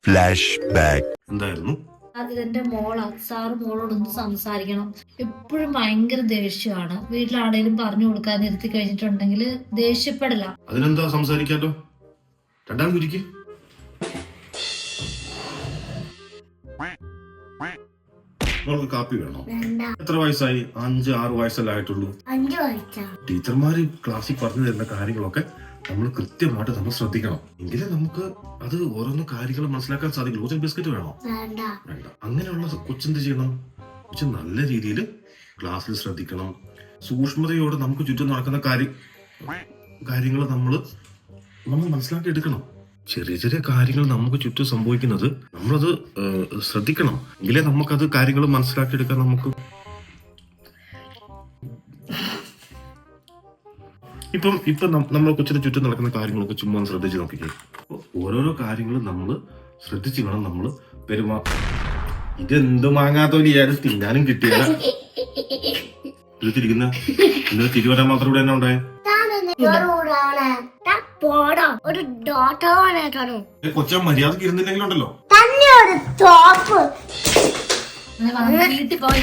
Flash back. എന്തായിരുന്നു? അതിന്റെ sir മോളോടൊന്ന് സംസാരിക്കണം. എപ്പോഴും ഭയങ്കര ദേഷ്യമാണ്. വീട്ടിലാണേലും പറഞ്ഞു കൊടുക്കാൻ നിർത്തി കഴിഞ്ഞിട്ടുണ്ടെങ്കിൽ ദേഷ്യപ്പെടില്ല. അതിനെന്താ സംസാരിക്കാലോ? രണ്ടാമത് ഇരിക്കും. മോൾക്ക് കാപ്പി വേണോ? എത്ര വയസ്സായി? 5-6 വയസ്സല്ലേ ആയിട്ടുള്ളൂ. 5 വയസ്സാ. ടീച്ചർമാര് ക്ലാസ്സിൽ പറഞ്ഞു തരുന്ന കാര്യങ്ങളൊക്കെ നമ്മൾ കൃത്യമായിട്ട് നമ്മൾ ശ്രദ്ധിക്കണം. എങ്കിലേ നമുക്ക് അത് ഓരോന്ന് കാര്യങ്ങൾ മനസ്സിലാക്കാൻ സാധിക്കുള്ളൂ. കൊച്ചിന് ബിസ്ക്കറ്റ് വേണോ? വേണ്ട. അങ്ങനെയുള്ള കൊച്ചെന്ത് ചെയ്യണം? കൊച്ചു നല്ല രീതിയിൽ ക്ലാസ്സിൽ ശ്രദ്ധിക്കണം. സൂക്ഷ്മതയോടെ നമുക്ക് ചുറ്റും നടക്കുന്ന കാര്യങ്ങൾ നമ്മൾ മനസ്സിലാക്കി എടുക്കണം. ചെറിയ ചെറിയ കാര്യങ്ങൾ നമുക്ക് ചുറ്റും സംഭവിക്കുന്നത് നമ്മളത് ശ്രദ്ധിക്കണം. എങ്കിലേ നമുക്കത് കാര്യങ്ങൾ മനസ്സിലാക്കിയെടുക്കാൻ നമുക്ക്. ഇപ്പം നമ്മൾ കൊച്ചിന് ചുറ്റും നടക്കുന്ന കാര്യങ്ങളൊക്കെ ചുമ്മാ ശ്രദ്ധിച്ച് നോക്കിക്കേ. ഓരോരോ കാര്യങ്ങളും നമ്മൾ ശ്രദ്ധിച്ച് വേണം നമ്മൾ ഇതെന്ത് മാങ്ങാത്തോലി ആയാലും തിന്നാനും കിട്ടിയാല. ഇത് തിരിക്കുന്ന തിരുവരാൻ മാത്രം ഇവിടെ തന്നെ ഉണ്ടായ കൊച്ചാൻ മര്യാദക്ക് ഇരുന്നില്ലെങ്കിലുണ്ടല്ലോ വീട്ടിൽ പോയി